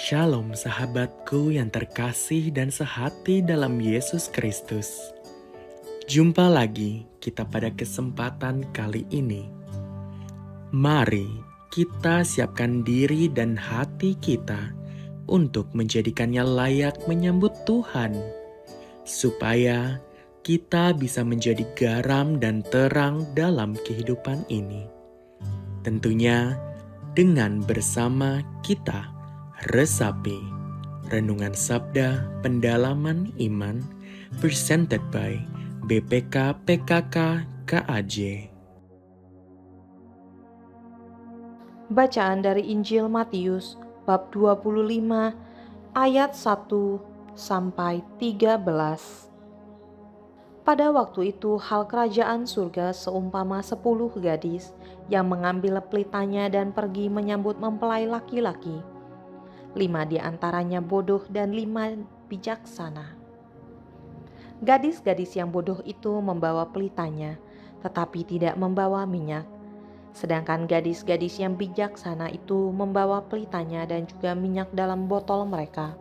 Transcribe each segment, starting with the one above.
Shalom sahabatku yang terkasih dan sehati dalam Yesus Kristus. Jumpa lagi kita pada kesempatan kali ini. Mari kita siapkan diri dan hati kita untuk menjadikannya layak menyambut Tuhan, supaya kita bisa menjadi garam dan terang dalam kehidupan ini. Tentunya dengan bersama kita resapi Renungan Sabda Pendalaman Iman presented by BPK PKK KAJ. Bacaan dari Injil Matius bab 25 ayat 1 sampai 13. Pada waktu itu hal kerajaan surga seumpama 10 gadis yang mengambil pelitanya dan pergi menyambut mempelai laki-laki. 5 di antaranya bodoh dan 5 bijaksana. Gadis-gadis yang bodoh itu membawa pelitanya, tetapi tidak membawa minyak. Sedangkan gadis-gadis yang bijaksana itu membawa pelitanya dan juga minyak dalam botol mereka.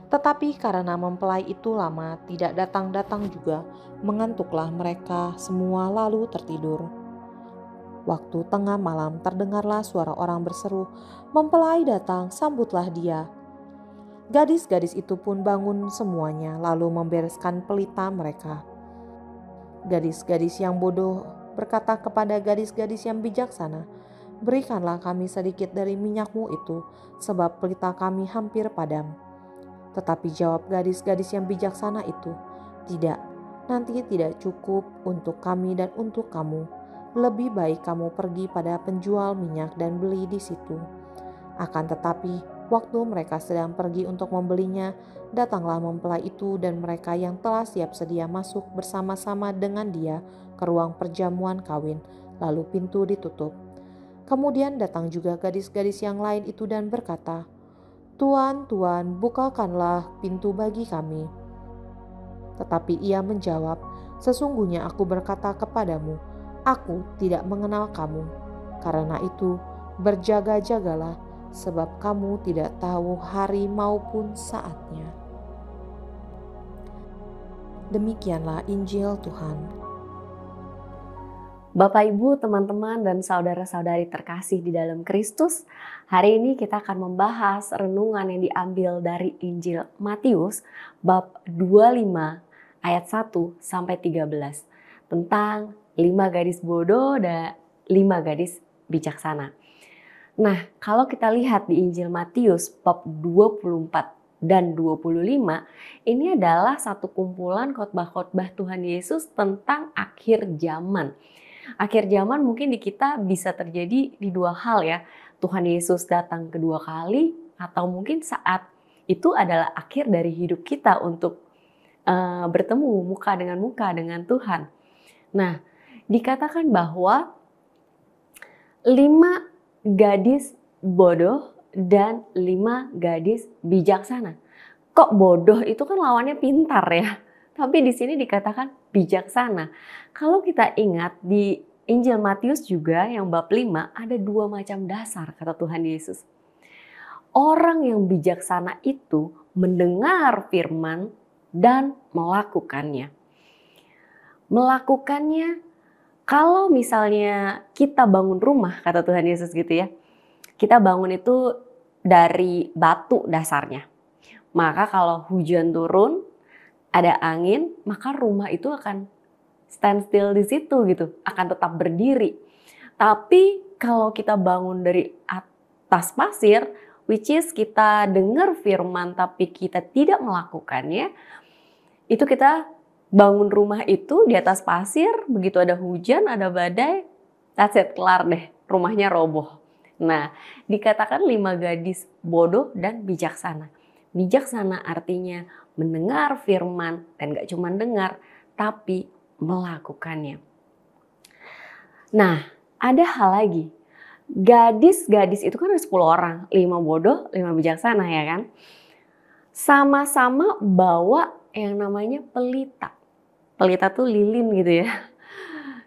Tetapi karena mempelai itu lama tidak datang-datang juga, mengantuklah mereka semua lalu tertidur. Waktu tengah malam terdengarlah suara orang berseru, "Mempelai datang, sambutlah dia." Gadis-gadis itu pun bangun semuanya lalu membereskan pelita mereka. Gadis-gadis yang bodoh berkata kepada gadis-gadis yang bijaksana, "Berikanlah kami sedikit dari minyakmu itu, sebab pelita kami hampir padam." Tetapi jawab gadis-gadis yang bijaksana itu, "Tidak, nanti tidak cukup untuk kami dan untuk kamu. Lebih baik kamu pergi pada penjual minyak dan beli di situ." Akan tetapi, waktu mereka sedang pergi untuk membelinya, datanglah mempelai itu dan mereka yang telah siap sedia masuk bersama-sama dengan dia ke ruang perjamuan kawin, lalu pintu ditutup. Kemudian datang juga gadis-gadis yang lain itu dan berkata, "Tuan, Tuan, bukakanlah pintu bagi kami." Tetapi ia menjawab, "Sesungguhnya aku berkata kepadamu, aku tidak mengenal kamu. Karena itu, berjaga-jagalah, sebab kamu tidak tahu hari maupun saatnya." Demikianlah Injil Tuhan. Bapak, Ibu, teman-teman, dan saudara-saudari terkasih di dalam Kristus, hari ini kita akan membahas renungan yang diambil dari Injil Matius bab 25 ayat 1 sampai 13 tentang 5 gadis bodoh dan 5 gadis bijaksana. Nah, kalau kita lihat di Injil Matius bab 24 dan 25, ini adalah satu kumpulan khotbah-khotbah Tuhan Yesus tentang akhir zaman. Akhir zaman mungkin di kita bisa terjadi di 2 hal ya. Tuhan Yesus datang kedua kali, atau mungkin saat itu adalah akhir dari hidup kita untuk bertemu muka dengan Tuhan. Nah, dikatakan bahwa 5 gadis bodoh dan 5 gadis bijaksana. Kok bodoh itu kan lawannya pintar ya. Tapi di sini dikatakan bijaksana. Kalau kita ingat di Injil Matius juga yang bab 5 ada 2 macam dasar kata Tuhan Yesus. Orang yang bijaksana itu mendengar firman dan melakukannya. Melakukannya, kalau misalnya kita bangun rumah kata Tuhan Yesus gitu ya. Kita bangun itu dari batu dasarnya. Maka kalau hujan turun, ada angin, maka rumah itu akan stand still di situ gitu, akan tetap berdiri. Tapi kalau kita bangun dari atas pasir, which is kita dengar firman tapi kita tidak melakukannya, itu kita bangun rumah itu di atas pasir, begitu ada hujan, ada badai, that's it, kelar deh, rumahnya roboh. Nah, dikatakan 5 gadis bodoh dan bijaksana. Bijaksana artinya mendengar firman dan gak cuma dengar, tapi melakukannya. Nah, ada hal lagi. Gadis-gadis itu kan ada 10 orang, 5 bodoh, 5 bijaksana ya kan. Sama-sama bawa yang namanya pelita. Pelita tuh lilin gitu ya.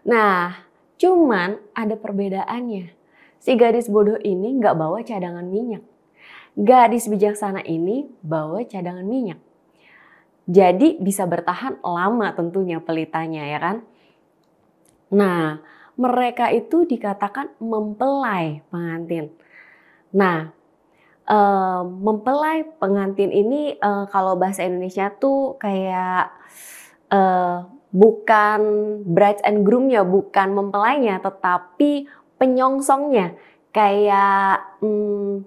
Nah, cuman ada perbedaannya. Si gadis bodoh ini gak bawa cadangan minyak. gadis bijaksana ini bawa cadangan minyak. Jadi bisa bertahan lama tentunya pelitanya ya kan. Nah, mereka itu dikatakan mempelai pengantin. Nah, mempelai pengantin ini kalau bahasa Indonesia tuh kayak bukan bride and groom-nya, bukan mempelainya, tetapi penyongsongnya. Kayak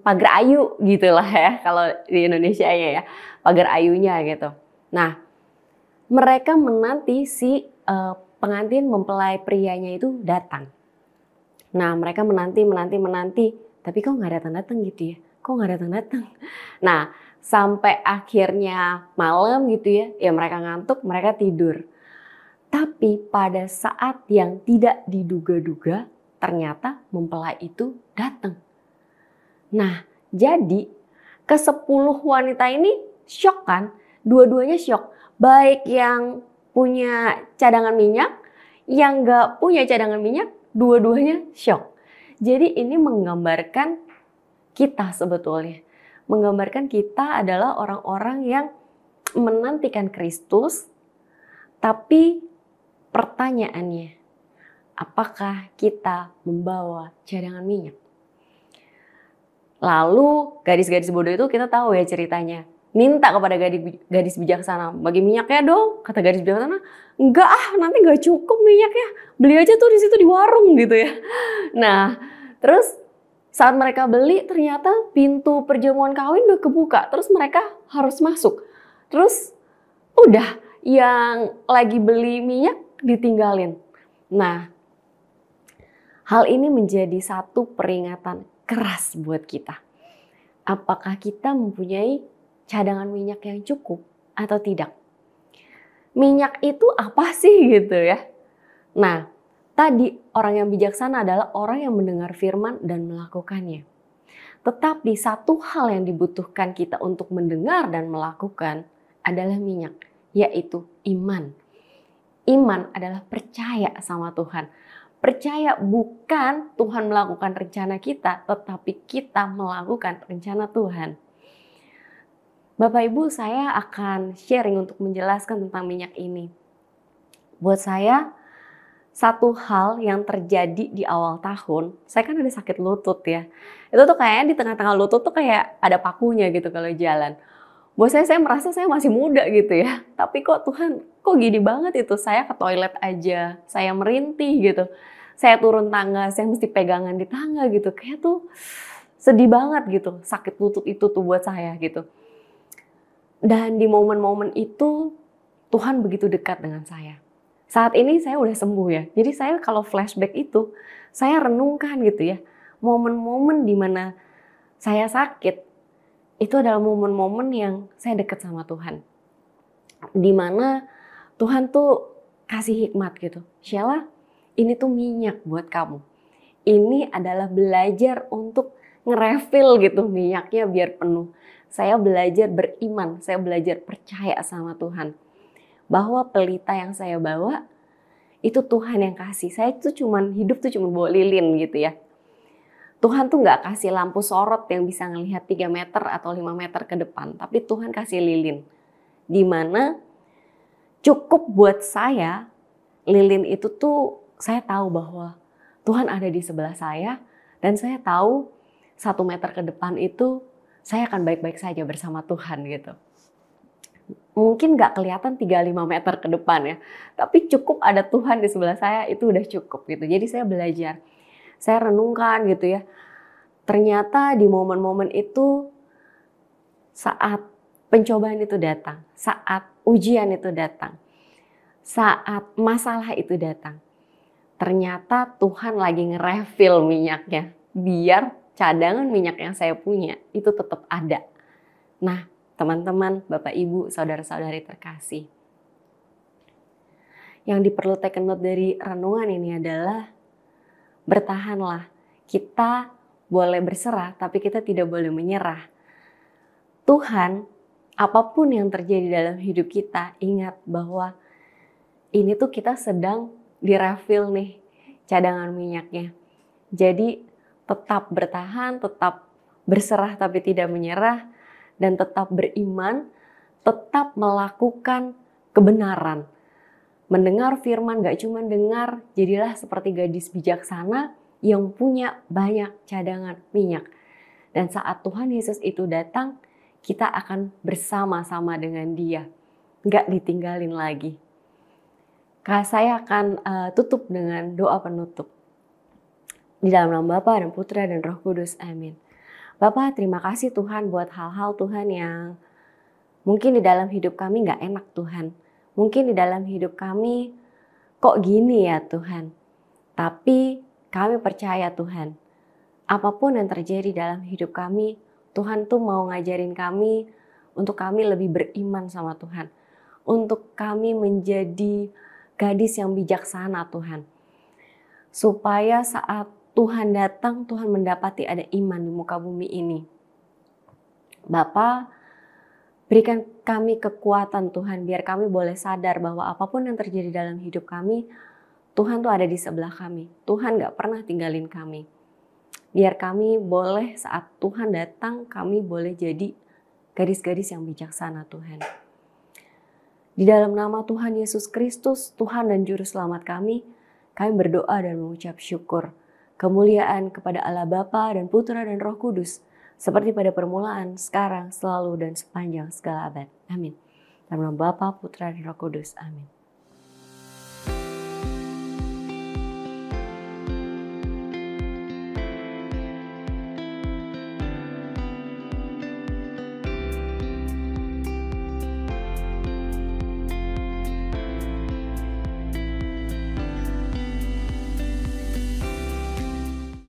pagar ayu gitulah ya kalau di Indonesia ya, pagar ayunya gitu. Nah, mereka menanti si pengantin mempelai prianya itu datang. Nah, mereka menanti, tapi kok nggak datang-datang gitu ya? Kok nggak datang-datang? Nah, sampai akhirnya malam gitu ya mereka ngantuk, mereka tidur. Tapi pada saat yang tidak diduga-duga, ternyata mempelai itu datang. Nah, jadi ke-10 wanita ini syok kan? Dua-duanya syok. Baik yang punya cadangan minyak, yang nggak punya cadangan minyak, dua-duanya syok. Jadi ini menggambarkan kita sebetulnya. Menggambarkan kita adalah orang-orang yang menantikan Kristus, tapi pertanyaannya, apakah kita membawa cadangan minyak? Lalu gadis-gadis bodoh itu kita tahu ya ceritanya. Minta kepada gadis bijaksana, bagi minyaknya dong. Kata gadis bijaksana, enggak nanti enggak cukup minyaknya. Beli aja tuh di situ di warung gitu ya. Nah, terus saat mereka beli ternyata pintu perjamuan kawin udah kebuka. Terus mereka harus masuk. Terus udah yang lagi beli minyak ditinggalin. Nah, hal ini menjadi satu peringatan keras buat kita. Apakah kita mempunyai cadangan minyak yang cukup atau tidak? Minyak itu apa sih gitu ya? Nah, tadi orang yang bijaksana adalah orang yang mendengar firman dan melakukannya. Tetapi satu hal yang dibutuhkan kita untuk mendengar dan melakukan adalah minyak, yaitu iman. Iman adalah percaya sama Tuhan. Percaya bukan Tuhan melakukan rencana kita, tetapi kita melakukan rencana Tuhan. Bapak Ibu, saya akan sharing untuk menjelaskan tentang minyak ini. Buat saya, satu hal yang terjadi di awal tahun, saya kan ada sakit lutut ya. Itu tuh kayaknya di tengah-tengah lutut tuh kayak ada pakunya gitu kalau jalan. Buat saya merasa saya masih muda gitu ya. Tapi kok Tuhan, kok gini banget itu. Saya ke toilet aja, saya merintih gitu. Saya turun tangga, saya mesti pegangan di tangga gitu. Kayak tuh sedih banget gitu, sakit lutut itu tuh buat saya gitu. Dan di momen-momen itu Tuhan begitu dekat dengan saya. Saat ini saya udah sembuh ya. Jadi saya kalau flashback itu, saya renungkan gitu ya. Momen-momen di mana saya sakit, itu adalah momen-momen yang saya dekat sama Tuhan. Di mana Tuhan tuh kasih hikmat gitu. Sheila, ini tuh minyak buat kamu. Ini adalah belajar untuk nge-refill gitu minyaknya biar penuh. Saya belajar beriman, saya belajar percaya sama Tuhan. Bahwa pelita yang saya bawa, itu Tuhan yang kasih. Saya tuh hidup tuh cuma bawa lilin gitu ya. Tuhan tuh nggak kasih lampu sorot yang bisa ngelihat 3 meter atau 5 meter ke depan. Tapi Tuhan kasih lilin. Dimana cukup buat saya, lilin itu tuh saya tahu bahwa Tuhan ada di sebelah saya. Dan saya tahu 1 meter ke depan itu saya akan baik-baik saja bersama Tuhan gitu. Mungkin nggak kelihatan 3-5 meter ke depan ya. Tapi cukup ada Tuhan di sebelah saya itu udah cukup gitu. Jadi saya belajar. Saya renungkan gitu ya. Ternyata di momen-momen itu saat pencobaan itu datang, saat ujian itu datang, saat masalah itu datang. Ternyata Tuhan lagi nge-refill minyaknya biar cadangan minyak yang saya punya itu tetap ada. Nah, teman-teman, Bapak Ibu, saudara-saudari terkasih. Yang diperlu take note dari renungan ini adalah bertahanlah. Kita boleh berserah, tapi kita tidak boleh menyerah. Tuhan, apapun yang terjadi dalam hidup kita, ingat bahwa ini tuh kita sedang di-refill nih cadangan minyaknya. Jadi tetap bertahan, tetap berserah tapi tidak menyerah, dan tetap beriman, tetap melakukan kebenaran. Mendengar firman gak cuma dengar, jadilah seperti gadis bijaksana yang punya banyak cadangan minyak. Dan saat Tuhan Yesus itu datang, kita akan bersama-sama dengan Dia. Gak ditinggalin lagi. Saya akan tutup dengan doa penutup. Di dalam nama Bapa dan Putra dan Roh Kudus. Amin. Bapa, terima kasih Tuhan buat hal-hal Tuhan yang mungkin di dalam hidup kami gak enak Tuhan. Mungkin di dalam hidup kami kok gini ya Tuhan. Tapi kami percaya Tuhan, apapun yang terjadi dalam hidup kami, Tuhan tuh mau ngajarin kami untuk kami lebih beriman sama Tuhan. Untuk kami menjadi gadis yang bijaksana Tuhan. Supaya saat Tuhan datang, Tuhan mendapati ada iman di muka bumi ini. Bapa, berikan kami kekuatan Tuhan, biar kami boleh sadar bahwa apapun yang terjadi dalam hidup kami, Tuhan tuh ada di sebelah kami. Tuhan gak pernah tinggalin kami. Biar kami boleh saat Tuhan datang, kami boleh jadi gadis-gadis yang bijaksana Tuhan. Di dalam nama Tuhan Yesus Kristus, Tuhan dan Juru Selamat kami berdoa dan mengucap syukur. Kemuliaan kepada Allah Bapa dan Putra dan Roh Kudus, seperti pada permulaan, sekarang, selalu, dan sepanjang segala abad. Amin. Dalam nama Bapa, Putra, dan Roh Kudus. Amin.